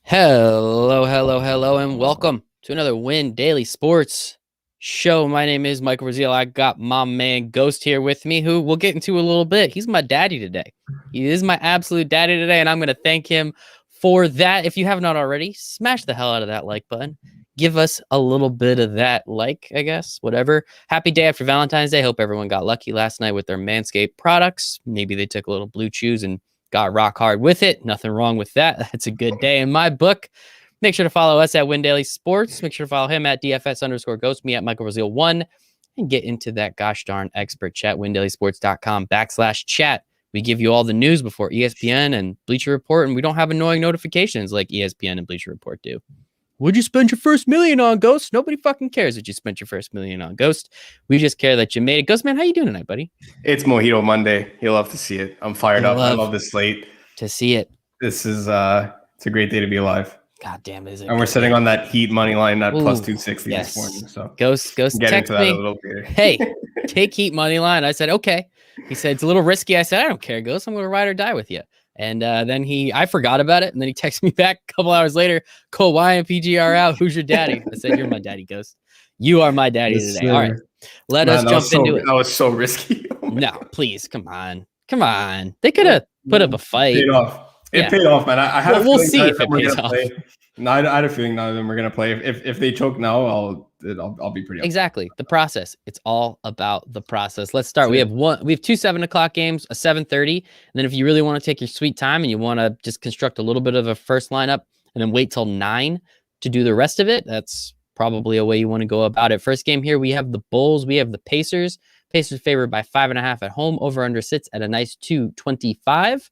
Hello, and welcome to another Win Daily Sports show. My name is Michael Brazil. I got my man Ghost here with me, who we'll get into a little bit. He's my daddy today. He is my absolute daddy today, and I'm going to thank him for that. If you have not already, smash the hell out of that like button. Give us a little bit of that I guess, whatever. Happy day after Valentine's Day. Hope everyone got lucky last night with their Manscaped products. Maybe they took a little blue chews and got rock hard with it. Nothing wrong with that. That's a good day in my book. Make sure to follow us at Win Daily Sports. Make sure to follow him at DFS_Ghost, me at Michael Brazil 1, and get into that gosh darn expert chat, windailysports.com/chat. We give you all the news before ESPN and Bleacher Report, and we don't have annoying notifications like ESPN and Bleacher Report do. What'd you spend your first million on, Ghost? Nobody fucking cares that you spent your first million on, Ghost. We just care that you made it. Ghost, man, how you doing tonight, buddy? It's Mojito Monday. You'll love to see it. I'm fired up. I love this slate. To see it. This is it's a great day to be alive. God damn it. And we're sitting on that Heat money line at plus 260 yes. this morning. So Ghost get into that me. a little bit. Hey, take Heat money line. I said, okay. He said, it's a little risky. I said, I don't care, Ghost. I'm going to ride or die with you. And then I forgot about it. And then he texted me back a couple hours later. Kawhi and PGR out. Who's your daddy? I said, you're my daddy, Ghost. You are my daddy today. All right. Let us jump into it. That was so risky. No, please. Come on. They could have put up a fight. It paid off. It paid off, man. I had we'll see if it pays off. No, I had a feeling none of them were going to play. If they choke now, I'll be pretty upset. Exactly. The process. It's all about the process. Let's start. We have two 7 o'clock games, a 7:30. And then if you really want to take your sweet time and you want to just construct a little bit of a first lineup and then wait till 9 to do the rest of it, that's probably a way you want to go about it. First game here, we have the Bulls. We have the Pacers. Pacers favored by 5.5 at home. Over under sits at a nice 225.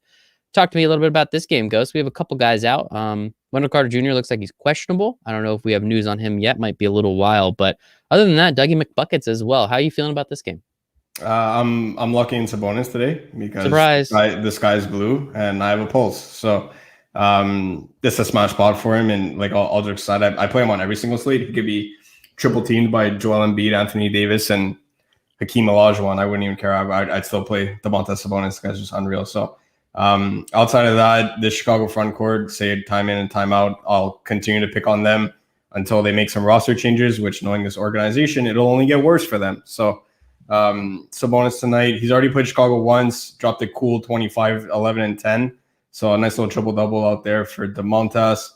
Talk to me a little bit about this game, Ghost. We have a couple guys out. Wendell Carter Jr. looks like he's questionable. I don't know if we have news on him yet. Might be a little while. But other than that, Dougie McBuckets as well. How are you feeling about this game? I'm lucky in Sabonis today because surprise. The sky's blue and I have a pulse. So this is a smash spot for him. And like all jokes aside, I play him on every single slate. He could be triple teamed by Joel Embiid, Anthony Davis, and Hakeem Olajuwon. I wouldn't even care. I'd still play Domantas Sabonis. This guy's just unreal. So outside of that, the Chicago front court, say time in and time out, I'll continue to pick on them until they make some roster changes, which knowing this organization, it'll only get worse for them. So Sabonis tonight, he's already played Chicago once, dropped a cool 25, 11, and 10. So a nice little triple-double out there for Domantas.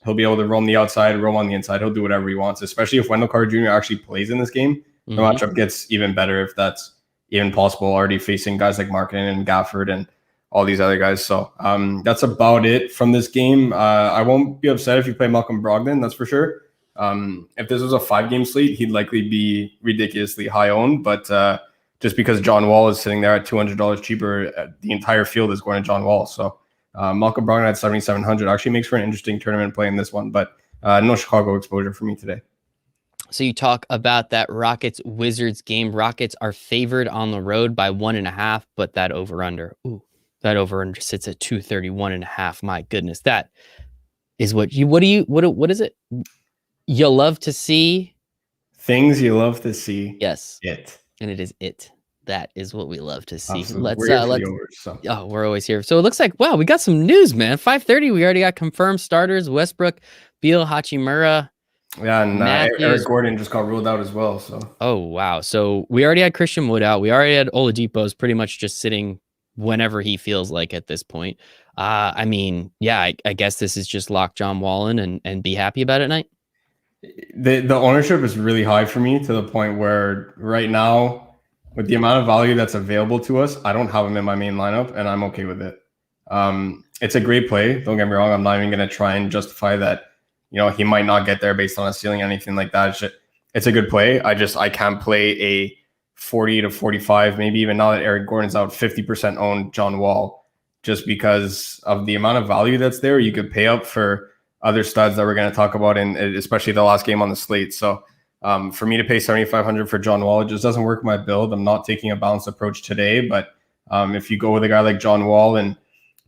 He'll be able to roam the outside, roam on the inside. He'll do whatever he wants, especially if Wendell Carter Jr. actually plays in this game. The matchup gets even better if that's even possible, already facing guys like Markkanen and Gafford and all these other guys. So that's about it from this game. I won't be upset if you play Malcolm Brogdon, that's for sure. If this was a 5-game slate, he'd likely be ridiculously high owned. But just because John Wall is sitting there at $200 cheaper, the entire field is going to John Wall. So Malcolm Brogdon at 7,700 actually makes for an interesting tournament play in this one. But no Chicago exposure for me today. So you talk about that Rockets-Wizards game. Rockets are favored on the road by 1.5, but that over-under. That over-under sits at 231.5. My goodness, that is what is it? You love to see things you love to see. Yes, and it is it. That is what we love to see. We're always here. So it looks like we got some news, man. 5:30. We already got confirmed starters: Westbrook, Beal, Hachimura. Yeah, and Eric Gordon just got ruled out as well. So wow. So we already had Christian Wood out. We already had Oladipo's pretty much just sitting whenever he feels like at this point. I guess this is just lock John Wall in and be happy about it night. The ownership is really high for me to the point where right now, with the amount of value that's available to us, I don't have him in my main lineup and I'm okay with it. It's a great play. Don't get me wrong. I'm not even going to try and justify that, he might not get there based on a ceiling or anything like that. It's a good play. I can't play a 40 to 45, maybe even now that Eric Gordon's out, 50% owned John Wall, just because of the amount of value that's there. You could pay up for other studs that we're going to talk about, and especially the last game on the slate. So for me to pay 7,500 for John Wall, it just doesn't work my build. I'm not taking a balanced approach today, but if you go with a guy like John Wall and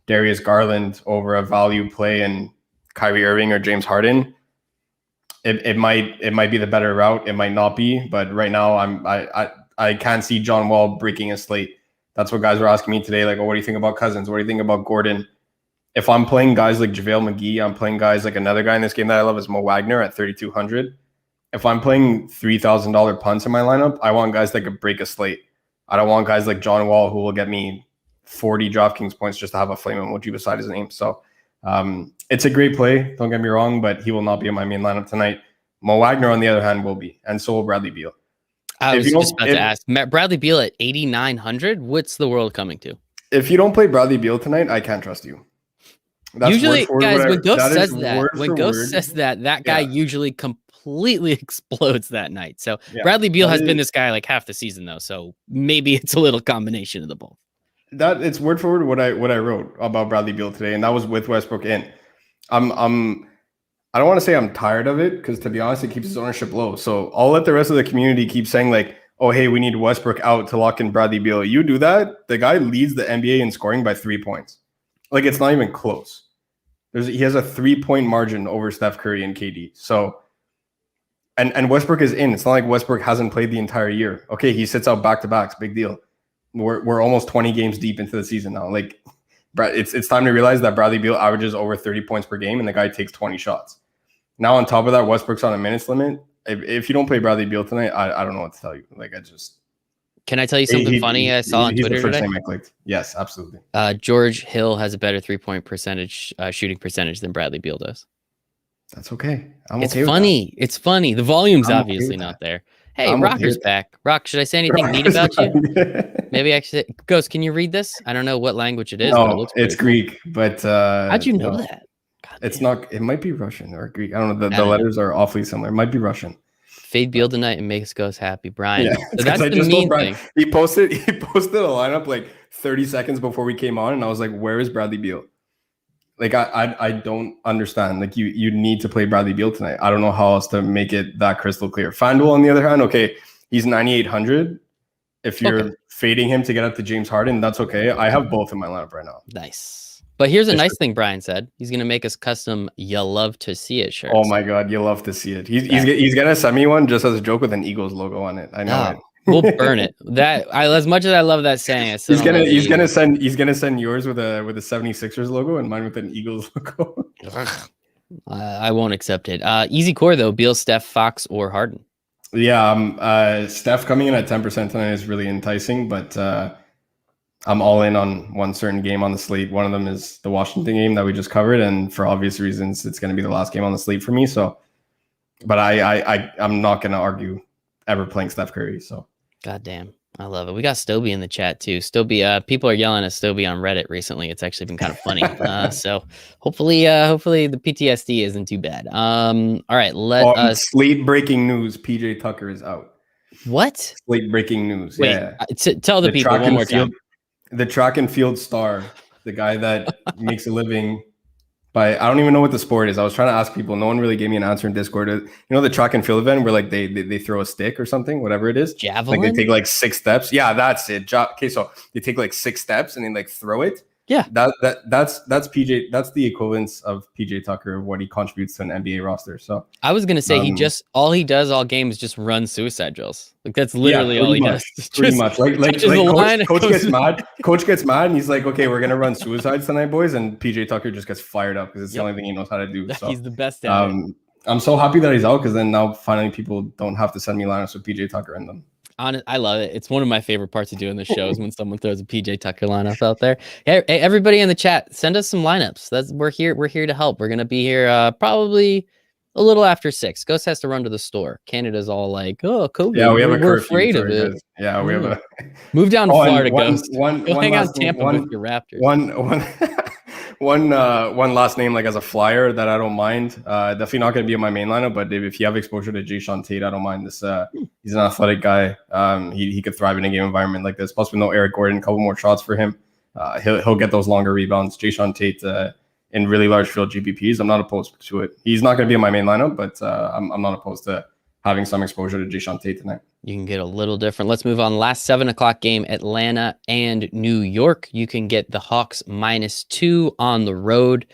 Darius Garland over a value play and Kyrie Irving or James Harden, it might be the better route. It might not be, but right now I can't see John Wall breaking a slate. That's what guys were asking me today. Like, what do you think about Cousins? What do you think about Gordon? if I'm playing guys like JaVale McGee, I'm playing guys like another guy in this game that I love is Mo Wagner at 3,200. If I'm playing $3,000 punts in my lineup, I want guys that could break a slate. I don't want guys like John Wall who will get me 40 DraftKings points just to have a flame emoji beside his name. So it's a great play. Don't get me wrong, but he will not be in my main lineup tonight. Mo Wagner, on the other hand, will be, and so will Bradley Beal. I was just about to ask, Bradley Beal at 8,900. What's the world coming to? If you don't play Bradley Beal tonight, I can't trust you. That's usually, guys, when Ghost says that, that guy usually completely explodes that night. So Bradley Beal has been this guy like half the season though. So maybe it's a little combination of the both. That it's word for word what I wrote about Bradley Beal today, and that was with Westbrook in. I don't want to say I'm tired of it because, to be honest, it keeps his ownership low. So I'll let the rest of the community keep saying like, oh, hey, we need Westbrook out to lock in Bradley Beal. You do that, the guy leads the NBA in scoring by 3 points. Like, it's not even close. He has a 3-point margin over Steph Curry and KD. So, and Westbrook is in. It's not like Westbrook hasn't played the entire year. Okay, he sits out back-to-backs. Big deal. We're almost 20 games deep into the season now. Like, it's time to realize that Bradley Beal averages over 30 points per game, and the guy takes 20 shots. Now, on top of that, Westbrook's on a minutes limit. If you don't play Bradley Beal tonight, I don't know what to tell you. Like, Can I tell you something funny I saw on Twitter today? Name I clicked. Yes, absolutely. George Hill has a better 3-point shooting percentage than Bradley Beal does. That's okay. It's funny. It's funny. The volume's obviously not there. Hey, Rocker's back. Rock, should I say anything neat about you? Maybe I should. Ghost, can you read this? I don't know what language it is. No, it's Greek. But how'd you know that? It's not. It might be Russian or Greek. I don't know. The letters are awfully similar. It might be Russian. Fade Beal tonight and makes Ghost happy, Brian. Yeah, so that's the mean thing. He posted a lineup like 30 seconds before we came on, and I was like, "Where is Bradley Beal?" Like I don't understand. Like you need to play Bradley Beal tonight. I don't know how else to make it that crystal clear. FanDuel, on the other hand, okay, he's 9,800. If you're fading him to get up to James Harden, that's okay. I have both in my lineup right now. Nice. But here's a nice thing Brian said. He's going to make us custom "You Love to See It" shirts. Oh my God, you love to see it. He's going to send me one just as a joke with an Eagles logo on it. I know it. We'll burn it. As much as I love that saying, he's gonna send yours with a 76ers logo and mine with an Eagles logo. I won't accept it. Easy core though: Beal, Steph, Fox, or Harden. Yeah, Steph coming in at 10% tonight is really enticing, but I'm all in on one certain game on the slate. One of them is the Washington game that we just covered, and for obvious reasons, it's going to be the last game on the slate for me. So, but I'm not going to argue ever playing Steph Curry. So, God damn, I love it. We got Stoby in the chat too. Stoby, people are yelling at Stoby on Reddit recently. It's actually been kind of funny. So hopefully the PTSD isn't too bad. All right, let us. Slate breaking news: PJ Tucker is out. What? Slate breaking news. Wait, yeah. Tell the people one more time. The track and field star, the guy that makes a living by, I don't even know what the sport is. I was trying to ask people. No one really gave me an answer in Discord. You know the track and field event where like they throw a stick or something, whatever it is. Javelin? Like they take like 6 steps. Yeah, that's it. Okay, so they take like 6 steps and then like throw it. Yeah. That's PJ. That's the equivalence of PJ Tucker of what he contributes to an NBA roster. So I was gonna say all he does all game is just run suicide drills. Like that's literally all he does. Pretty much. Like coach gets mad. Coach gets mad and he's like, okay, we're gonna run suicides tonight, boys. And PJ Tucker just gets fired up because it's the only thing he knows how to do. So he's the best at it. I'm so happy that he's out because then now finally people don't have to send me lineups with PJ Tucker in them. I love it. It's one of my favorite parts of doing the show is when someone throws a PJ Tucker lineup out there. Hey, everybody in the chat, send us some lineups. We're here to help. We're gonna be here probably a little after 6. Ghost has to run to the store. Canada's all like, oh, COVID. Yeah, we're afraid of it. Guys. Yeah, we have a move down to Florida, Ghost. Go hang out in Tampa with your Raptors. One last name like as a flyer that I don't mind. Definitely not going to be in my main lineup, but if you have exposure to Jayshawn Tate, I don't mind this. He's an athletic guy. He could thrive in a game environment like this. Plus, we know Eric Gordon, a couple more shots for him. He'll get those longer rebounds. Jayshawn Tate in really large field GPPs. I'm not opposed to it. He's not going to be in my main lineup, but I'm not opposed to having some exposure to Jayshawn Tate tonight. You can get a little different. Let's move on. Last 7:00 game, Atlanta and New York. You can get the Hawks -2 on the road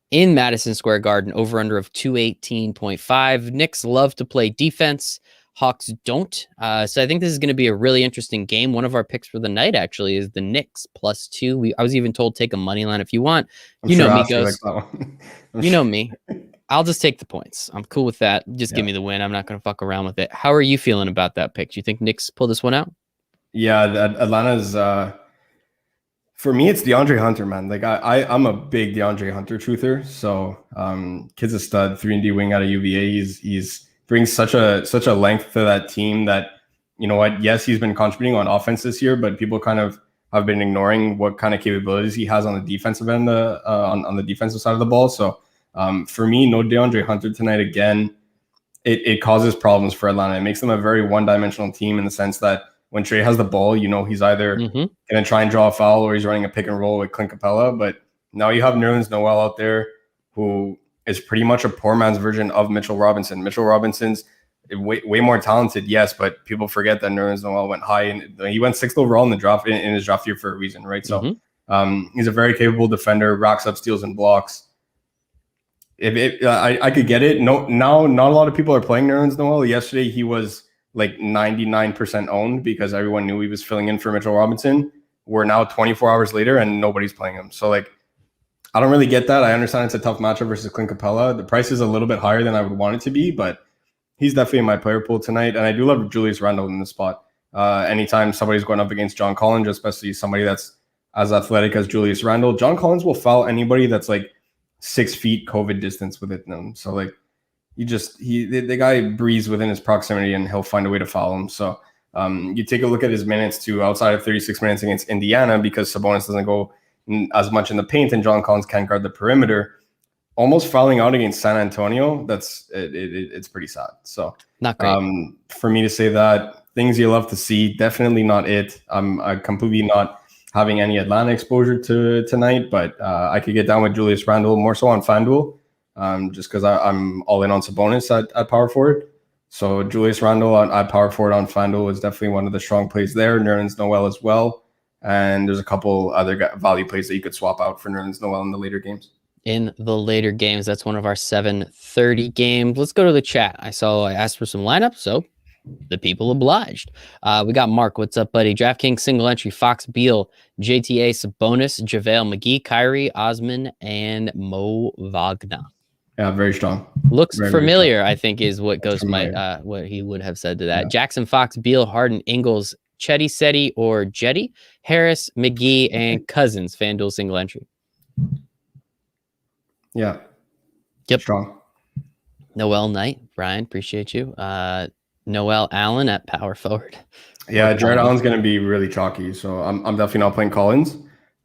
in Madison Square Garden, over under of 218.5. Knicks love to play defense. Hawks don't. So I think this is going to be a really interesting game. One of our picks for the night actually is the Knicks +2. I was even told take a money line if you want. I'm sure know me, Ashley Ghost. likes that one. You know me. I'll just take the points. I'm cool with that. Just give me the win. I'm not going to fuck around with it. How are you feeling about that pick? Do you think Knicks pull this one out? Yeah, Atlanta's for me, it's DeAndre Hunter, man. Like I'm a big DeAndre Hunter truther. So kid's a stud, 3-and-D wing out of UVA. He's brings such a length to that team that, you know what, yes, he's been contributing on offense this year, but people kind of have been ignoring what kind of capabilities he has on the defensive end, on the defensive side of the ball. So for me, no DeAndre Hunter tonight again. It causes problems for Atlanta. It makes them a very one-dimensional team in the sense that when Trey has the ball, you know he's either going to try and draw a foul or he's running a pick and roll with Clint Capella. But now you have Nerlens Noel out there who is pretty much a poor man's version of Mitchell Robinson. Mitchell Robinson's way more talented, yes, but people forget that Nerlens Noel went high and he went 6th overall in the draft in his draft year for a reason, right? So he's a very capable defender, racks up steals and blocks. I could get it. No, now not a lot of people are playing Nerlens Noel. Yesterday he was like 99% owned because everyone knew he was filling in for Mitchell Robinson. We're now 24 hours later and nobody's playing him. So like, I don't really get that. I understand it's a tough matchup versus Clint Capella. The price is a little bit higher than I would want it to be, but he's definitely in my player pool tonight. And I do love Julius Randle in the spot. Anytime somebody's going up against John Collins, especially somebody that's as athletic as Julius Randle, John Collins will foul anybody that's like 6 feet COVID distance within them. So like, the guy breathes within his proximity and he'll find a way to foul him. So you take a look at his minutes too, outside of 36 minutes against Indiana, because Sabonis doesn't go as much in the paint and John Collins can't guard the perimeter, almost fouling out against San Antonio. It's pretty sad. So not great. For me to say that, things you love to see, definitely not it. I'm completely not having any Atlanta exposure to tonight, but I could get down with Julius Randle more so on FanDuel. Just because I'm all in on Sabonis at power forward. So Julius Randle at power forward on FanDuel is definitely one of the strong plays there. Nerlens Noel as well. And there's a couple other value plays that you could swap out for Nerlens Noel in the later games. In the later games, that's one of our 7:30 games. Let's go to the chat. I asked for some lineups, so the people obliged. We got Mark. What's up, buddy? DraftKings single entry, Fox Beal, JTA, Sabonis, JaVale McGee, Kyrie, Osman, and Mo Wagner. Yeah, very strong. Looks very, familiar, very I think, is what Ghost might what he would have said to that. Yeah. Jackson, Fox, Beal, Harden, Ingles, Chetty, Seti, or Jetty, Harris, McGee, and Cousins. FanDuel single entry. Yeah. Yep. Strong. Noel Knight, Brian, appreciate you. Noel Allen at power forward. Yeah, Jared Allen's going to be really chalky, so I'm definitely not playing Collins.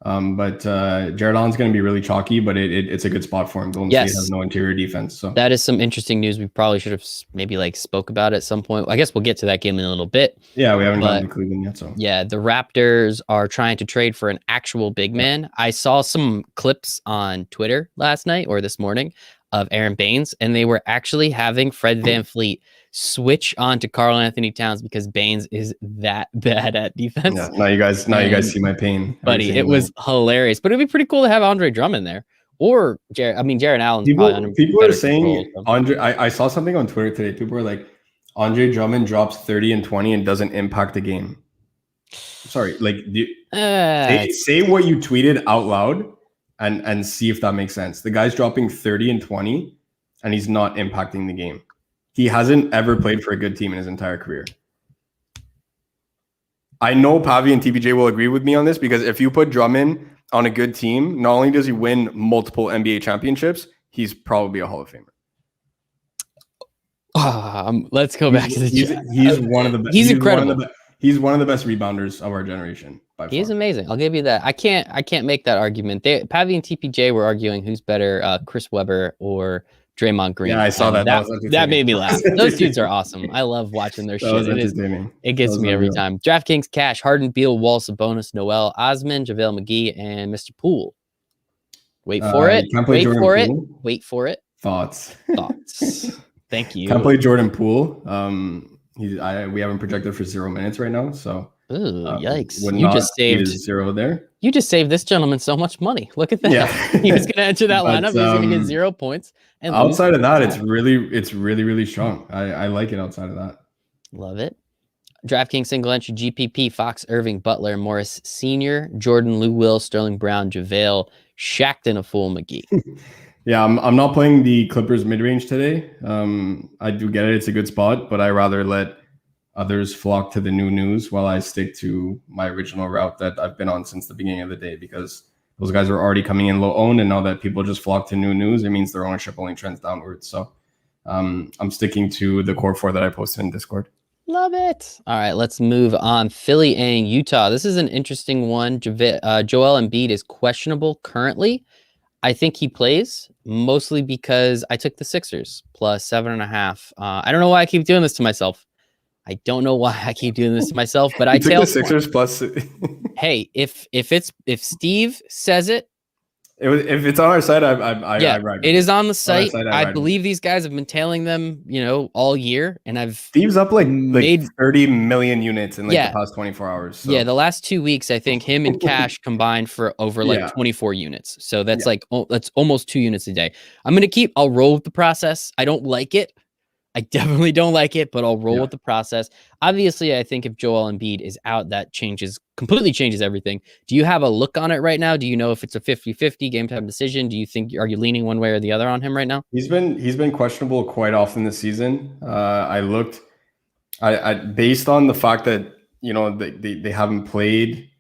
But Jared Allen's going to be really chalky, but it's a good spot for him. Golden State has no interior defense. So that is some interesting news. We probably should have maybe spoke about at some point. I guess we'll get to that game in a little bit. Yeah, we haven't gotten to Cleveland yet. So yeah, the Raptors are trying to trade for an actual big man. I saw some clips on Twitter last night or this morning of Aaron Baines, and they were actually having Fred VanVleet switch on to Karl Anthony Towns because Baines is that bad at defense. Yeah, now you guys see my pain, buddy. It was hilarious, but it'd be pretty cool to have Andre Drummond there, or Jared Allen. People are saying Andre. I saw something on Twitter today. People were like, Andre Drummond drops 30 and 20 and doesn't impact the game. Sorry, say what you tweeted out loud and see if that makes sense. The guy's dropping 30 and 20 and he's not impacting the game. He hasn't ever played for a good team in his entire career. I know Pavi and TPJ will agree with me on this because if you put Drummond on a good team, not only does he win multiple NBA championships, he's probably a Hall of Famer. Let's go back to the chat. He's one of the best. He's incredible. He's one of the best rebounders of our generation. He's amazing. I'll give you that. I can't make that argument. Pavi and TPJ were arguing who's better, Chris Webber or Draymond Green. Yeah, I saw that. That made me laugh. Those dudes are awesome. I love watching their shit. It gets me every time. DraftKings Cash, Harden, Beal, Wall, Sabonis, Noel, Osman, JaVale McGee, and Mr. Poole. Wait for it. Wait for it. Thoughts. Thank you. Can't play Jordan Poole. We have him projected for 0 minutes right now. So yikes. You just saved 0 there. You just saved this gentleman so much money. Look at that. Yeah. He was going to enter that lineup. He's going to get 0 points. And outside of that, it's really strong. I like it outside of that. Love it. DraftKings single entry GPP, Fox, Irving, Butler, Morris Sr., Jordan, Lou Will, Sterling Brown, JaVale, Shackton, Afool, McGee. Yeah, I'm not playing the Clippers mid-range today. I do get it. It's a good spot, but I rather let others flock to the new news while I stick to my original route that I've been on since the beginning of the day, because those guys are already coming in low owned, and now that people just flock to new news, it means their ownership only trends downwards. So I'm sticking to the core four that I posted in Discord. Love it. All right, let's move on. Philly and Utah. This is an interesting one. Joel Embiid is questionable currently. I think he plays, mostly because I took the Sixers plus 7.5. I don't know why I keep doing this to myself. I don't know why I keep doing this to myself, but I took the Sixers plus. Hey, if Steve says it, if it's on our site, I it is on the site. I believe these guys have been tailing them, all year, and Steve's up like 30 million units in the past 24 hours. So. Yeah, the last 2 weeks, I think him and Cash combined for over 24 units. So that's that's almost 2 units a day. I'll roll with the process. I don't like it. I definitely don't like it, but I'll roll with the process. Obviously, I think if Joel Embiid is out, that completely changes everything. Do you have a look on it right now? Do you know if it's a 50-50 game time decision? Are you leaning one way or the other on him right now? He's been questionable quite often this season. I looked, based on the fact that they haven't played.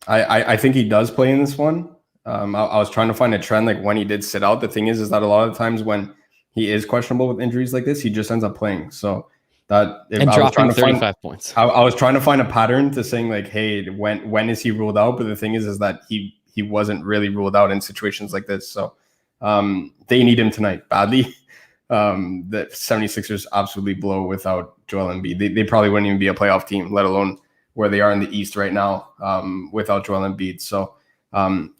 I think he does play in this one. I was trying to find a trend, like when he did sit out. The thing is that a lot of times when he is questionable with injuries like this, he just ends up playing. So dropping 35 points. I was trying to find a pattern to saying like, hey, when is he ruled out? But the thing is that he wasn't really ruled out in situations like this. So they need him tonight badly. The 76ers absolutely blow without Joel Embiid. They probably wouldn't even be a playoff team, let alone where they are in the East right now without Joel Embiid. So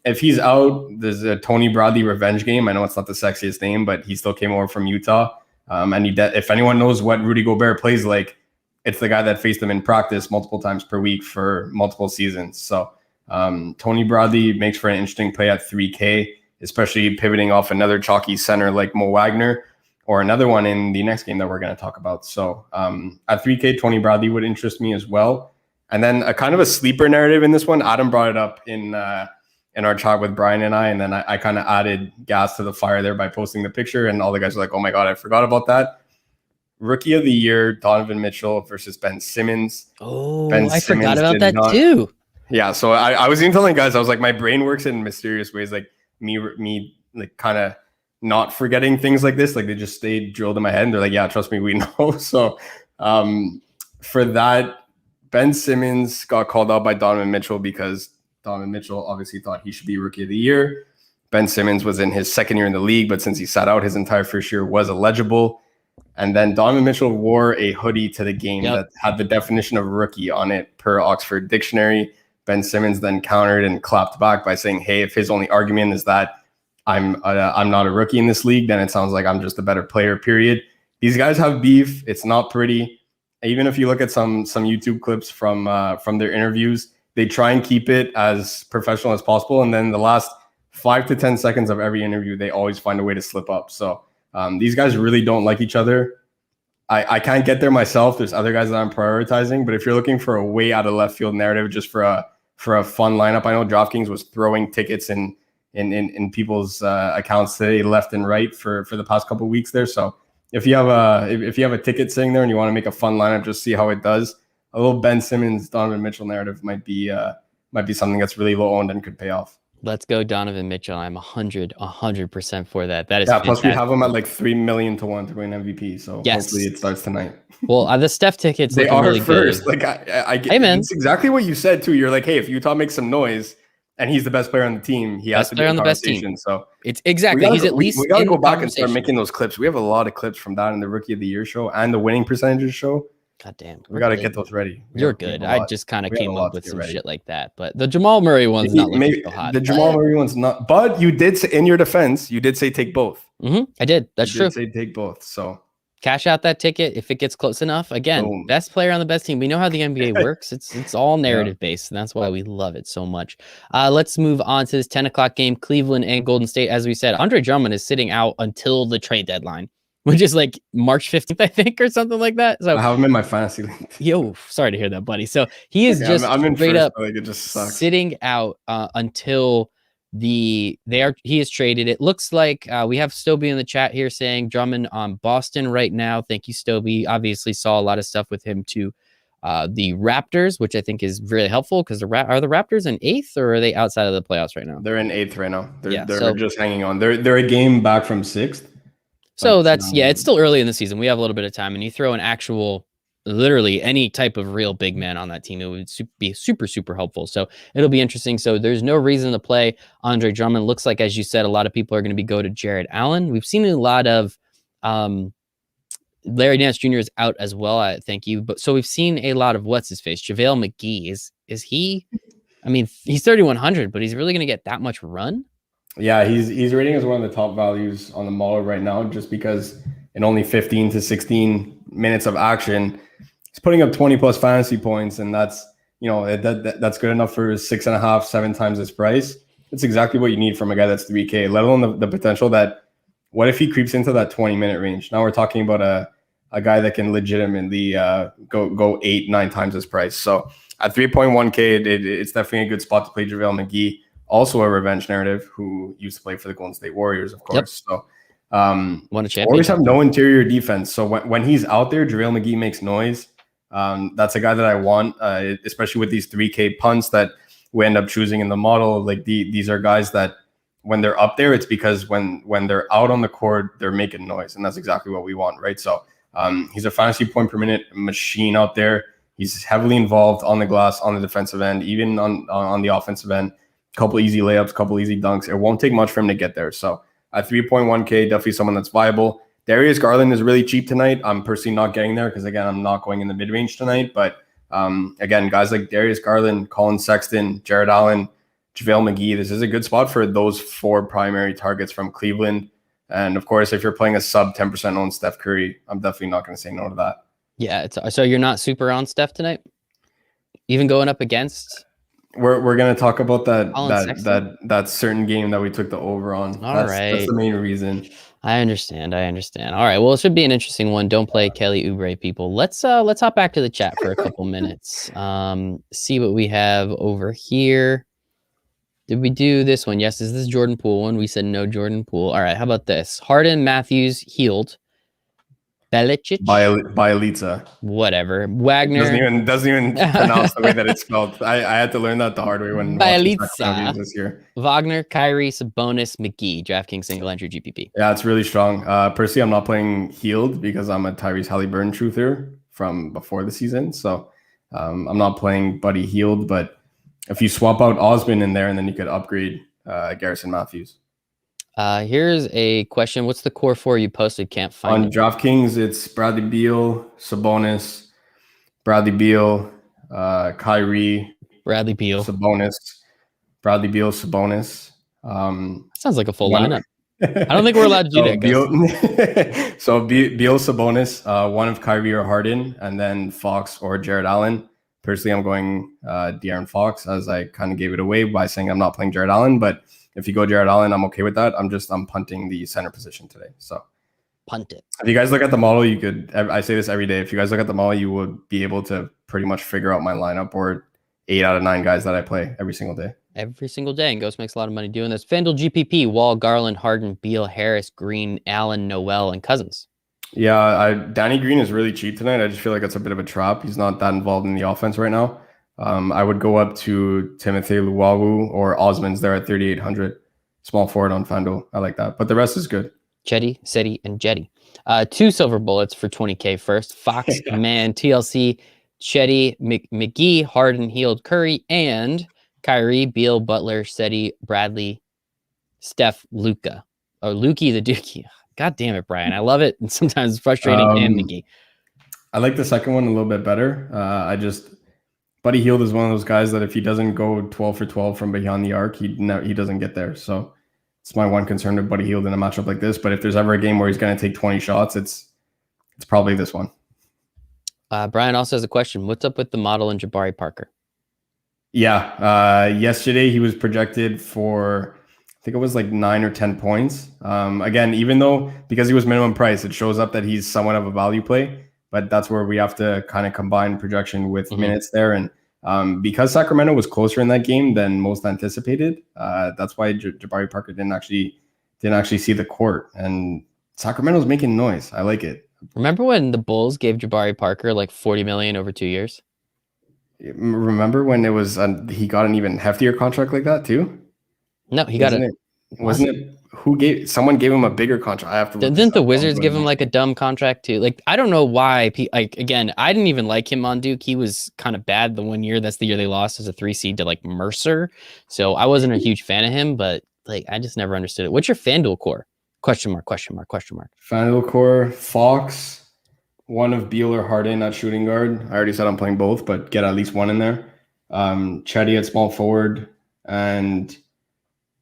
if he's out, there's a Tony Bradley revenge game. I know it's not the sexiest name, but he still came over from Utah. And if anyone knows what Rudy Gobert plays like, it's the guy that faced him in practice multiple times per week for multiple seasons. So Tony Bradley makes for an interesting play at 3K, especially pivoting off another chalky center like Mo Wagner, or another one in the next game that we're going to talk about. So at 3K, Tony Bradley would interest me as well. And then a kind of a sleeper narrative in this one. Adam brought it up in our chat with Brian and I, and then I kind of added gas to the fire there by posting the picture, and all the guys were like, oh my God, I forgot about that. Rookie of the year, Donovan Mitchell versus Ben Simmons. Oh, I forgot about that too. Yeah, so I was even telling guys, I was like, my brain works in mysterious ways, like me like kind of not forgetting things like this. Like they just stayed drilled in my head, and they're like, yeah, trust me, we know. So for that, Ben Simmons got called out by Donovan Mitchell because Donovan Mitchell obviously thought he should be Rookie of the Year. Ben Simmons was in his second year in the league, but since he sat out, his entire first year was eligible. And then Donovan Mitchell wore a hoodie to the game that had the definition of rookie on it per Oxford Dictionary. Ben Simmons then countered and clapped back by saying, hey, if his only argument is that I'm not a rookie in this league, then it sounds like I'm just a better player, period. These guys have beef. It's not pretty. Even if you look at some YouTube clips from their interviews, they try and keep it as professional as possible. And then the last 5 to 10 seconds of every interview, they always find a way to slip up. So these guys really don't like each other. I can't get there myself. There's other guys that I'm prioritizing. But if you're looking for a way out of left field narrative just for a fun lineup, I know DraftKings was throwing tickets in people's accounts today, left and right for the past couple of weeks there. So if you have a ticket sitting there and you want to make a fun lineup, just see how it does. A little Ben Simmons, Donovan Mitchell narrative might be something that's really low owned and could pay off. Let's go Donovan Mitchell. I'm 100% for that. That is plus we have him at like 3 million to 1 to win MVP. So hopefully it starts tonight. Well, the Steph tickets they are really first. Good. Like I get, hey man, it's exactly what you said too. You're like, hey, if Utah makes some noise and he's the best player on the team, he has to be on the best team. So it's exactly he's at least we gotta go back and start making those clips. We have a lot of clips from that in the Rookie of the Year show and the winning percentages show. God damn. We got to get those ready. You're good. I just kind of came up with some shit like that. But the Jamal Murray one's not looking so hot. The Jamal Murray one's not. But you did say, in your defense, you did say take both. I did. That's true. You did say take both. So cash out that ticket if it gets close enough. Again, boom. Best player on the best team. We know how the NBA works. It's all narrative based, and that's why we love it so much. Let's move on to this 10 o'clock game, Cleveland and Golden State. As we said, Andre Drummond is sitting out until the trade deadline. which is like March 15th, I think, or something like that. So I have him in my fantasy league. yo, sorry to hear that, buddy. So he is Okay, just I'm in straight first, up but like it just sucks. sitting out until he is traded. It looks like we have Stoby in the chat here saying Drummond on Boston right now. Thank you, Stoby. Obviously saw a lot of stuff with him to the Raptors, which I think is really helpful because are the Raptors in 8th or are they outside of the playoffs right now? They're in 8th right now. They're so just hanging on. They're a game back from 6th. So that's it's still early in the season. We have a little bit of time, and you throw an actual, literally any type of real big man on that team, it would be super, super helpful. So it'll be interesting. So there's no reason to play Andre Drummond. Looks like, as you said, a lot of people are going to go to Jared Allen. We've seen a lot of Larry Nance Jr. is out as well. Thank you. But so we've seen a lot of what's his face, JaVale McGee. Is he? I mean, he's 3,100, but he's really going to get that much run? Yeah, he's rating as one of the top values on the model right now, just because in only 15 to 16 minutes of action, he's putting up 20 plus fantasy points, and that's that's good enough for 6.5, 7 times his price. It's exactly what you need from a guy that's 3K. Let alone the potential that what if he creeps into that 20-minute range? Now we're talking about a guy that can legitimately go 8, 9 times his price. So at 3.1K, it's definitely a good spot to play JaVale McGee. Also a revenge narrative, who used to play for the Golden State Warriors, of course. Yep. So won a championship. Warriors have no interior defense. So when he's out there, JaVale McGee makes noise. That's a guy that I want, especially with these 3K punts that we end up choosing in the model. Like these are guys that when they're up there, it's because when they're out on the court, they're making noise. And that's exactly what we want, right? So he's a fantasy point per minute machine out there. He's heavily involved on the glass, on the defensive end, even on the offensive end. Couple easy layups, couple easy dunks. It won't take much for him to get there. So at 3.1K, definitely someone that's viable. Darius Garland is really cheap tonight. I'm personally not getting there because, again, I'm not going in the mid-range tonight. But again, guys like Darius Garland, Colin Sexton, Jared Allen, JaVale McGee, this is a good spot for those 4 primary targets from Cleveland. And of course, if you're playing a sub 10% on Steph Curry, I'm definitely not going to say no to that. Yeah. So you're not super on Steph tonight? Even going up against? We're gonna talk about that certain game that we took the over on. That's the main reason. I understand. All right. Well, it should be an interesting one. Don't play Kelly Oubre, people. Let's hop back to the chat for a couple minutes. See what we have over here. Did we do this one? Yes. Is this Jordan Poole one? We said no Jordan Poole. All right. How about this? Harden, Matthews, Hield. Belicic? Bielitsa. Whatever. Wagner. Doesn't even pronounce the way that it's spelled. I had to learn that the hard way when Bielitsa this year. Wagner, Kyrie, Sabonis, McGee, DraftKings single entry GPP. Yeah, it's really strong. Personally, I'm not playing Hield because I'm a Tyrese Halliburton truther from before the season. So I'm not playing Buddy Hield, but if you swap out Osman in there and then you could upgrade Garrison Matthews. Here's a question. What's the core 4 you posted? Can't find on DraftKings. It's Bradley Beal, Sabonis, Bradley Beal, Kyrie, Bradley Beal, Sabonis, Bradley Beal, Sabonis. Sounds like a full lineup. I don't think we're allowed to do that. So Beal, Sabonis, one of Kyrie or Harden, and then Fox or Jared Allen. Personally, I'm going De'Aaron Fox, as I kind of gave it away by saying I'm not playing Jared Allen, but if you go Jared Allen, I'm okay with that. I'm punting the center position today. So punt it. If you guys look at the model, you could, I say this every day. If you guys look at the model, you would be able to pretty much figure out my lineup or 8 out of 9 guys that I play every single day. Every single day. And Ghost makes a lot of money doing this. FanDuel GPP, Wall, Garland, Harden, Beal, Harris, Green, Allen, Noel, and Cousins. Yeah, Danny Green is really cheap tonight. I just feel like it's a bit of a trap. He's not that involved in the offense right now. I would go up to Timothy Luwawu or Osman's there at 3,800. Small forward on FanDuel. I like that. But the rest is good. Chetty, Seti, and Jetty. 2 silver bullets for 20K first. Fox, Man, TLC, Chetty, McGee, Harden, Hield, Curry, and Kyrie, Beal, Butler, Seti, Bradley, Steph, Luka. Or Lukey the Dookie. God damn it, Brian. I love it. And sometimes it's frustrating. And McGee. I like the second one a little bit better. Buddy Hield is one of those guys that if he doesn't go 12 for 12 from behind the arc, he doesn't get there. So it's my one concern with Buddy Hield in a matchup like this. But if there's ever a game where he's going to take 20 shots, it's probably this one. Brian also has a question. What's up with the model and Jabari Parker? Yeah. Yesterday he was projected for think it was like 9 or 10 points. Again, even though because he was minimum price, it shows up that he's somewhat of a value play. But that's where we have to kind of combine projection with minutes there. And because Sacramento was closer in that game than most anticipated, that's why Jabari Parker didn't actually see the court. And Sacramento's making noise. I like it. Remember when the Bulls gave Jabari Parker like $40 million over 2 years? Remember when it was he got an even heftier contract like that too? No, he got it. Wasn't it? Someone gave him a bigger contract. I have to look. Didn't the Wizards give him like a dumb contract too? Like, I don't know why. Like, again, I didn't even like him on Duke. He was kind of bad the one year. That's the year they lost as a 3 seed to like Mercer. So I wasn't a huge fan of him, but like, I just never understood it. What's your FanDuel core? Question mark. FanDuel core, Fox, one of Beal or Harden at shooting guard. I already said I'm playing both, but get at least one in there. Chetty at small forward and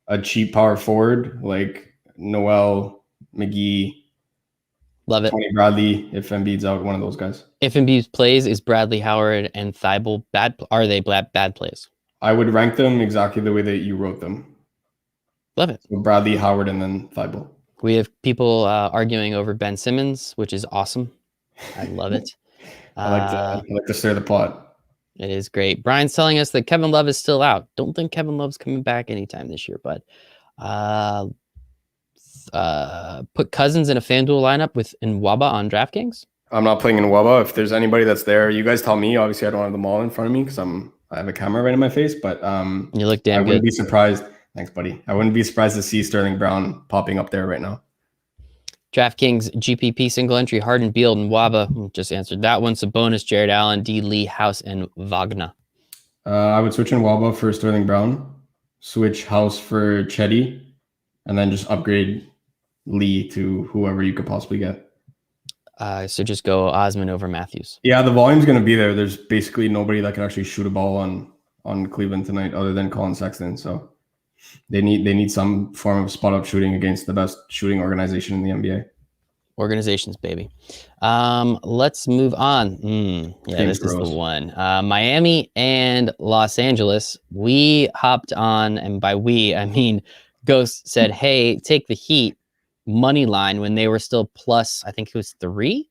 a cheap power forward like Noel, McGee. Love it. Tony Bradley, if Embiid's out, one of those guys. If Embiid plays, is Bradley, Howard, and Thibault bad? Are they bad plays? I would rank them exactly the way that you wrote them. Love it. So Bradley, Howard, and then Thibault. We have people arguing over Ben Simmons, which is awesome. I love it. I like to stir the pot. It is great. Brian's telling us that Kevin Love is still out. Don't think Kevin Love's coming back anytime this year, but put Cousins in a FanDuel lineup with Nwaba on DraftKings. I'm not playing in Nwaba. If there's anybody that's there, you guys tell me. Obviously, I don't have them all in front of me because I have a camera right in my face. But you look damn good. I wouldn't be surprised. Thanks, buddy. I wouldn't be surprised to see Sterling Brown popping up there right now. DraftKings GPP single entry Harden, Beal, and Nwaba. Just answered that one. Sabonis, Jared Allen, D. Lee, House, and Wagner. I would switch in Nwaba for Sterling Brown, switch House for Chetty, and then just upgrade Lee to whoever you could possibly get. So just go Osman over Matthews. Yeah, the volume's going to be there. There's basically nobody that can actually shoot a ball on Cleveland tonight other than Colin Sexton. So they need some form of spot up shooting against the best shooting organization in the NBA. Organizations, baby. Let's move on. This is the one. Miami and Los Angeles. We hopped on, and by we, I mean Ghost said, hey, take the Heat money line when they were still plus, I think it was 3.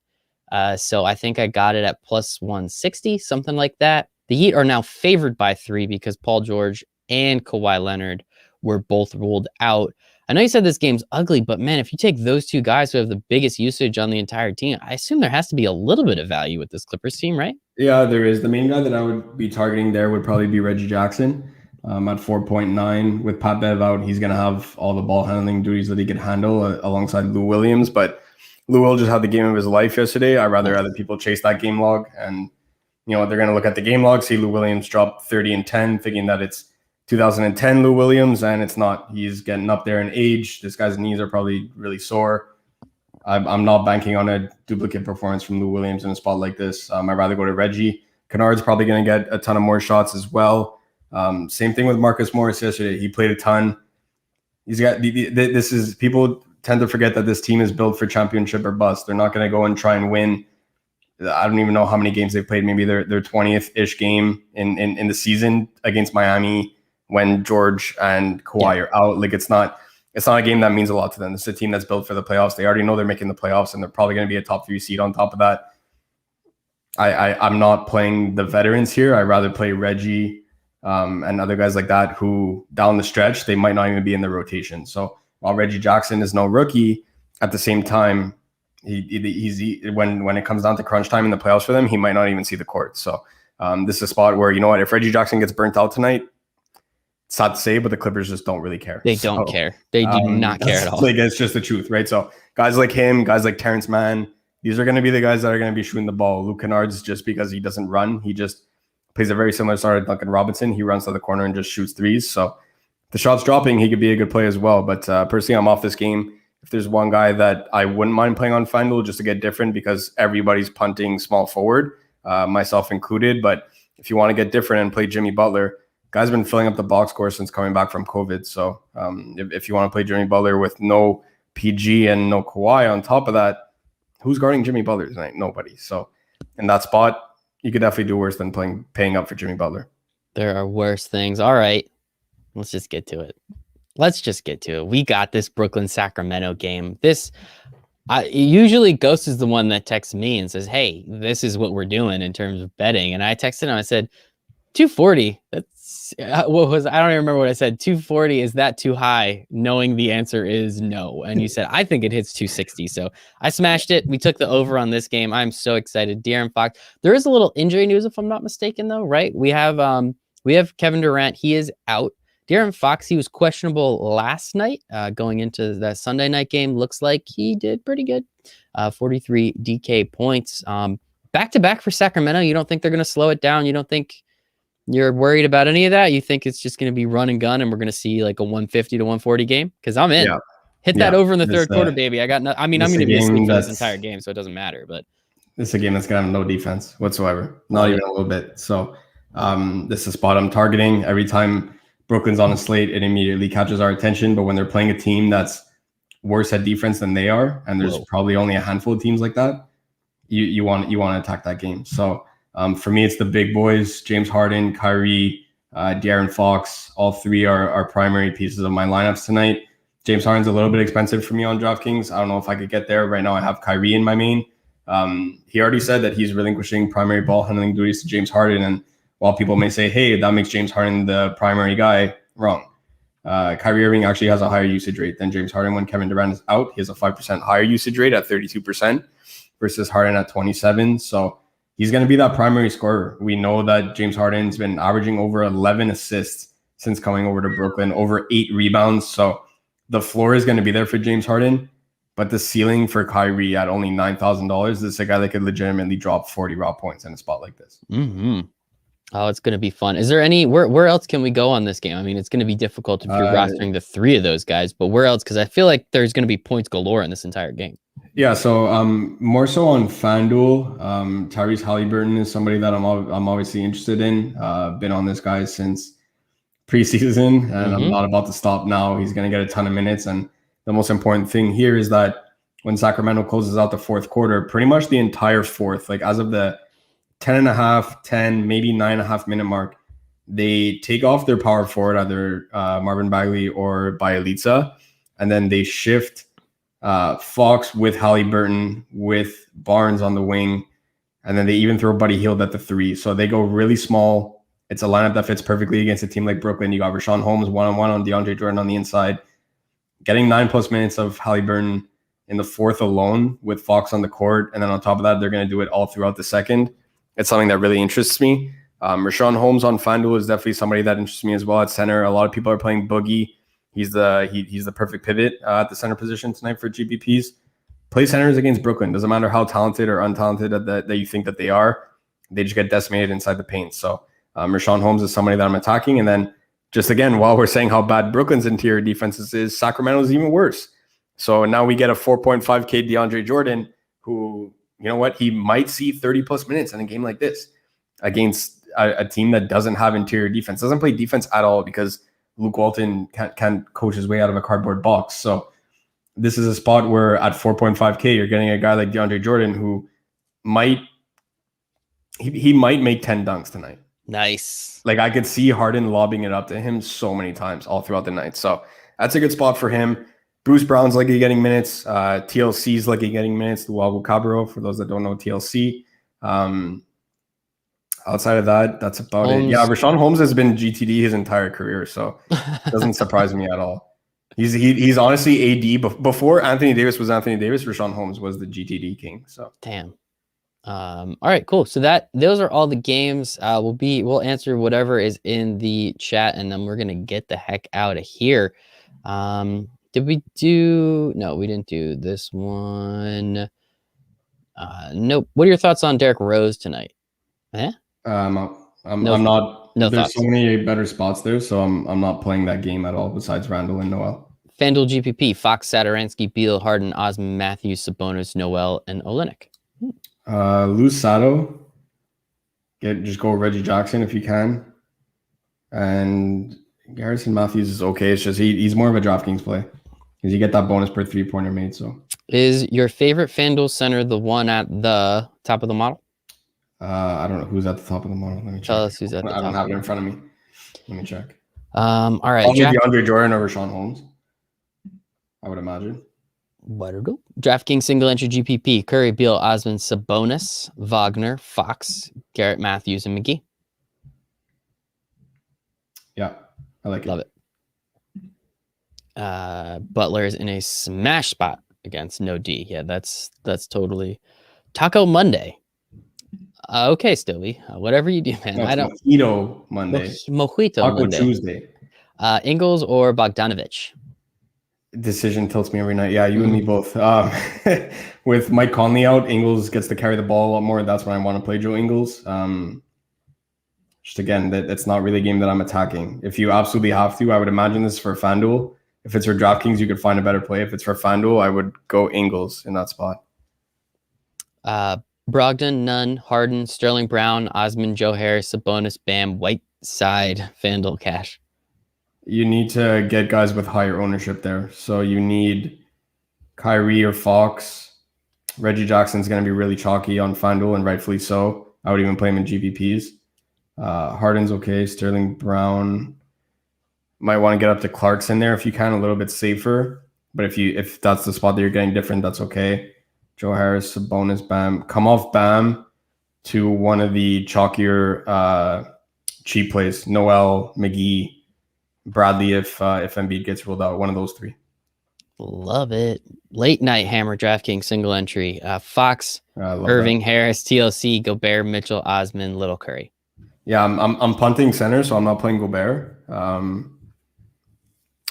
So I think I got it at plus 160, something like that. The Heat are now favored by 3 because Paul George and Kawhi Leonard were both ruled out. I know you said this game's ugly, but man, if you take those two guys who have the biggest usage on the entire team, I assume there has to be a little bit of value with this Clippers team, right? Yeah, there is. The main guy that I would be targeting there would probably be Reggie Jackson at 4.9. With Pat Bev out, he's going to have all the ball handling duties that he could handle alongside Lou Williams. But Lou Will just had the game of his life yesterday. I'd rather other people chase that game log. And, they're going to look at the game log, see Lou Williams drop 30 and 10, thinking that it's 2010 Lou Williams, and it's not. He's getting up there in age. This guy's knees are probably really sore. I'm not banking on a duplicate performance from Lou Williams in a spot like this. I'd rather go to Reggie. Kennard's probably going to get a ton of more shots as well. Same thing with Marcus Morris yesterday. He played a ton. He's got this is people tend to forget that this team is built for championship or bust. They're not going to go and try and win. I don't even know how many games they've played. Maybe their 20th-ish game in the season against Miami when George and Kawhi are out. Like it's not a game that means a lot to them. It's a team that's built for the playoffs. They already know they're making the playoffs, and they're probably going to be a top 3 seed on top of that. I'm not playing the veterans here. I'd rather play Reggie and other guys like that who down the stretch, they might not even be in the rotation. So while Reggie Jackson is no rookie, at the same time, when it comes down to crunch time in the playoffs for them, he might not even see the court. So this is a spot where, if Reggie Jackson gets burnt out tonight, it's sad to say, but the Clippers just don't really care. They don't care. They do not care at all. Like, it's just the truth, right? So guys like him, guys like Terrence Mann, these are going to be the guys that are going to be shooting the ball. Luke Kennard's just because he doesn't run. He just plays a very similar style to Duncan Robinson. He runs to the corner and just shoots threes. So if the shot's dropping, he could be a good play as well. But personally, I'm off this game. If there's one guy that I wouldn't mind playing on FanDuel just to get different because everybody's punting small forward, myself included. But if you want to get different and play Jimmy Butler, guy's been filling up the box score since coming back from COVID. So if you want to play Jimmy Butler with no PG and no Kawhi on top of that, who's guarding Jimmy Butler tonight? Nobody. So in that spot, you could definitely do worse than paying up for Jimmy Butler. There are worse things. All right, let's just get to it. let's just get to it. We got this Brooklyn Sacramento game. Usually Ghost is the one that texts me and says, "Hey, this is what we're doing in terms of betting." And I texted him. I said, 240. That's what was, I don't even remember what I said. 240, is that too high? Knowing the answer is no. And you said, I think it hits 260. So I smashed it. We took the over on this game. I'm so excited. De'Aaron Fox. There is a little injury news, if I'm not mistaken, though, right? We have Kevin Durant. He is out. De'Aaron Fox, he was questionable last night going into that Sunday night game. Looks like he did pretty good. 43 DK points. Back-to-back for Sacramento. You don't think they're going to slow it down? You don't think you're worried about any of that? You think it's just going to be run and gun and we're going to see like a 150 to 140 game? Because I'm in. Yeah. Hit that over in the third quarter, baby. I'm going to be asleep for this entire game, so it doesn't matter. But this is a game that's going to have no defense whatsoever. Not even a little bit. So this is a spot I'm targeting. Every time Brooklyn's on a slate, it immediately catches our attention. But when they're playing a team that's worse at defense than they are, and there's probably only a handful of teams like that, you want to attack that game. So for me, it's the big boys: James Harden, Kyrie, De'Aaron Fox. All three are primary pieces of my lineups tonight. James Harden's a little bit expensive for me on DraftKings. I don't know if I could get there. Right now, I have Kyrie in my main. He already said that he's relinquishing primary ball handling duties to James Harden. And while people may say, hey, that makes James Harden the primary guy, wrong. Kyrie Irving actually has a higher usage rate than James Harden when Kevin Durant is out. He has a 5% higher usage rate at 32% versus Harden at 27%. So he's going to be that primary scorer. We know that James Harden's been averaging over 11 assists since coming over to Brooklyn, over 8 rebounds. So the floor is going to be there for James Harden, but the ceiling for Kyrie at only $9,000, this is a guy that could legitimately drop 40 raw points in a spot like this. Mm-hmm. Oh, it's going to be fun. Is there any, where else can we go on this game? I mean, it's going to be difficult if you're rostering the three of those guys, but where else? Because I feel like there's going to be points galore in this entire game. Yeah, so more so on FanDuel, Tyrese Halliburton is somebody that I'm obviously interested in. Been on this guy since preseason, and I'm not about to stop now. He's going to get a ton of minutes, and the most important thing here is that when Sacramento closes out the fourth quarter, pretty much the entire fourth, like as of the 10, maybe 9.5 minute mark, they take off their power forward, either Marvin Bagley or Bjelica, and then they shift Fox with Halliburton with Barnes on the wing, and then they even throw Buddy Hield at the 3. So they go really small. It's a lineup that fits perfectly against a team like Brooklyn. You got Rashawn Holmes one-on-one on DeAndre Jordan on the inside, getting 9+ minutes of Halliburton in the fourth alone with Fox on the court, and then on top of that, they're going to do it all throughout the second. It's something that really interests me. Rashawn Holmes on FanDuel is definitely somebody that interests me as well at center. A lot of people are playing Boogie. He's the perfect pivot at the center position tonight for GPPs. Play centers against Brooklyn. Doesn't matter how talented or untalented that you think that they are. They just get decimated inside the paint. So Rashawn Holmes is somebody that I'm attacking. And then just again, while we're saying how bad Brooklyn's interior defenses is, Sacramento is even worse. So now we get a 4.5K DeAndre Jordan who, you know what, he might see 30+ minutes in a game like this against a team that doesn't have interior defense, doesn't play defense at all because Luke Walton can't coach his way out of a cardboard box. So this is a spot where at 4.5K, you're getting a guy like DeAndre Jordan who might make 10 dunks tonight. Nice. Like I could see Harden lobbing it up to him so many times all throughout the night. So that's a good spot for him. Bruce Brown's likely getting minutes. TLC's likely getting minutes. Luau Cabarro, for those that don't know TLC. Outside of that, that's about Holmes. It. Yeah, Rashawn Holmes has been GTD his entire career, so it doesn't surprise me at all. He's honestly AD. Before Anthony Davis was Anthony Davis, Rashawn Holmes was the GTD king. So damn. All right, cool. So those are all the games. We'll answer whatever is in the chat, and then we're gonna get the heck out of here. Did we do? No, we didn't do this one. Nope. What are your thoughts on Derrick Rose tonight? Yeah. I'm not. No there's thoughts. So many better spots there, so I'm not playing that game at all. Besides Randall and Noel. FanDuel GPP: Fox, Satoransky, Beal, Harden, Osman, Matthews, Sabonis, Noel, and Olynyk. Lose Sato. Just go Reggie Jackson if you can, and Garrison Matthews is okay. It's just he's more of a DraftKings play because you get that bonus per 3-pointer made. So, is your favorite FanDuel center the one at the top of the model? I don't know who's at the top of the model. Let me check. Tell us who's at the top. I don't have it in front of me. Let me check. All right. Probably DeAndre Jordan over Sean Holmes, I would imagine. DraftKings single entry GPP: Curry, Beal, Osman, Sabonis, Wagner, Fox, Garrett, Matthews, and McGee. Yeah, I like it. Love it. Butler is in a smash spot against no D. Yeah, that's totally Taco Monday. Okay, Stilby, whatever you do, man. No, I don't. Mojito Monday. Mojito Taco Monday. Tuesday. Ingles or Bogdanovich? Decision tilts me every night. Yeah, you and me both. With Mike Conley out, Ingles gets to carry the ball a lot more. That's when I want to play Joe Ingles. Just again, that's not really a game that I'm attacking. If you absolutely have to, I would imagine this is for FanDuel. If it's for DraftKings, you could find a better play. If it's for FanDuel, I would go Ingles in that spot. Brogdon, Nunn, Harden, Sterling Brown, Osman, Joe Harris, Sabonis, Bam, Whiteside, FanDuel cash. You need to get guys with higher ownership there. So you need Kyrie or Fox. Reggie Jackson's going to be really chalky on FanDuel, and rightfully so. I would even play him in GPPs. Harden's okay. Sterling Brown. Might want to get up to Clarkson there if you can, a little bit safer. But if that's the spot that you're getting different, that's okay. Joe Harris, Sabonis, Bam. Come off Bam to one of the chalkier cheap plays. Noel, McGee, Bradley if Embiid gets ruled out. One of those three. Love it. Late night hammer DraftKings single entry. Fox, Irving, Harris, TLC, Gobert, Mitchell, Osman, Little Curry. Yeah, I'm punting center, so I'm not playing Gobert.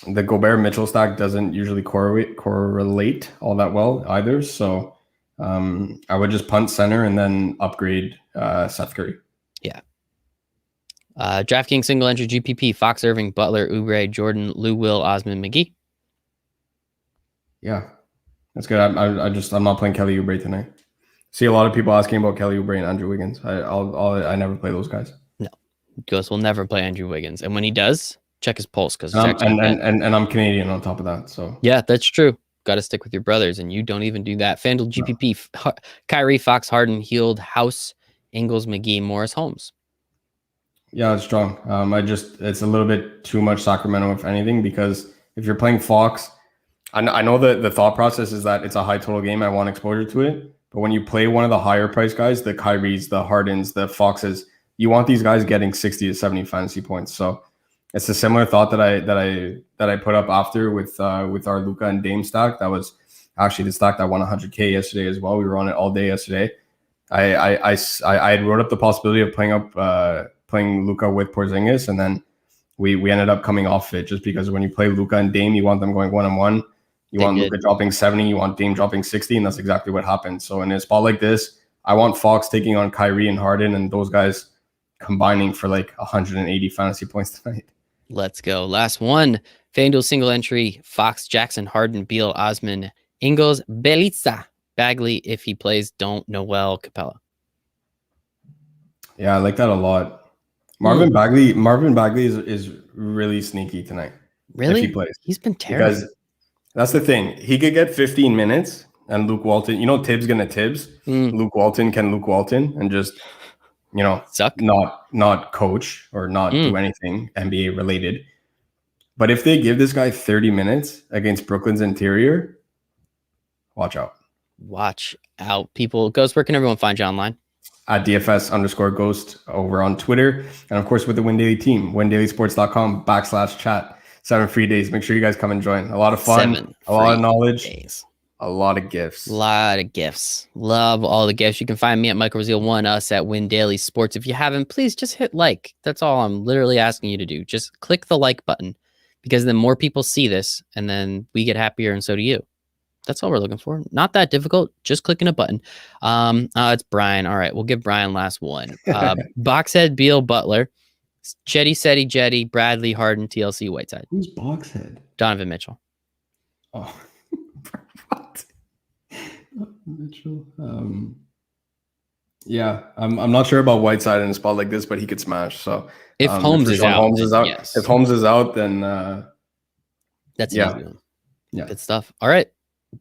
The Gobert Mitchell stack doesn't usually correlate all that well either. So I would just punt center and then upgrade Seth Curry. Yeah. DraftKings single entry GPP: Fox, Irving, Butler, Oubre, Jordan, Lou Will, Osman, McGee. Yeah, that's good. I'm not playing Kelly Oubre tonight. See a lot of people asking about Kelly Oubre and Andrew Wiggins. I never play those guys. No, Ghost will never play Andrew Wiggins, and when he does, check his pulse because and I'm Canadian on top of that. So yeah, that's true. Got to stick with your brothers, and you don't even do that. FanDuel GPP: no. Kyrie, Fox, Harden, Hield, House, Ingles, McGee, Morris, Holmes. Yeah, it's strong. It's a little bit too much Sacramento, if anything, because if you're playing Fox, I know that the thought process is that it's a high total game. I want exposure to it. But when you play one of the higher price guys, the Kyries, the Hardens, the Foxes, you want these guys getting 60 to 70 fantasy points. So it's a similar thought that I put up after with our Luka and Dame stack. That was actually the stack that won 100K yesterday as well. We were on it all day yesterday. I wrote up the possibility of playing Luka with Porzingis, and then we ended up coming off it just because when you play Luka and Dame, you want them going 1-on-1. You want Luka dropping 70, you want Dame dropping 60, and that's exactly what happened. So in a spot like this, I want Fox taking on Kyrie and Harden, and those guys combining for like 180 fantasy points tonight. Let's go. Last one. FanDuel single entry: Fox, Jackson, Harden, Beal, Osman, Ingles, Bjelica, Bagley if he plays, don't Noel, Capella. Yeah, I like that a lot. Marvin Bagley is really sneaky tonight. Really? If he plays. He's been terrible. Because that's the thing. He could get 15 minutes and Luke Walton, Tibbs gonna Tibbs. Luke Walton can Luke Walton and just, suck, not coach or not do anything NBA related. But if they give this guy 30 minutes against Brooklyn's interior, watch out. Watch out, people. Ghost, where can everyone find you online? At DFS_Ghost over on Twitter. And of course, with the Win Daily team, windailysports.com/chat. 7 free days. Make sure you guys come and join. A lot of fun, a lot of knowledge, a lot of gifts. Love all the gifts. You can find me at Michael Raziel1, us at Win Daily Sports. If you haven't, please just hit like. That's all I'm literally asking you to do. Just click the like button, because then more people see this and then we get happier and so do you. That's all we're looking for. Not that difficult. Just clicking a button. It's Brian. All right. We'll give Brian last one. Boxhead, Beal, Butler, Chetty, Seti, Jetty, Bradley, Harden, TLC, Whiteside. Who's Boxhead? Donovan Mitchell. Oh, what? Mitchell. Yeah, I'm not sure about Whiteside in a spot like this, but he could smash. So if Holmes is out, yes. If Holmes is out, then that's an easy one. Yeah, good stuff. All right.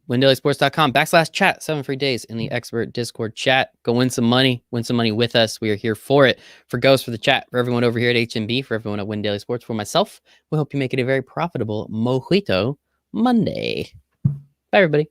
WinDailySports.com/chat. 7 free days in the expert Discord chat. Go win some money. Win some money with us. We are here for it. For Ghost, for the chat, for everyone over here at HNB, for everyone at Win Daily Sports, for myself, we hope you make it a very profitable Mojito Monday. Bye, everybody.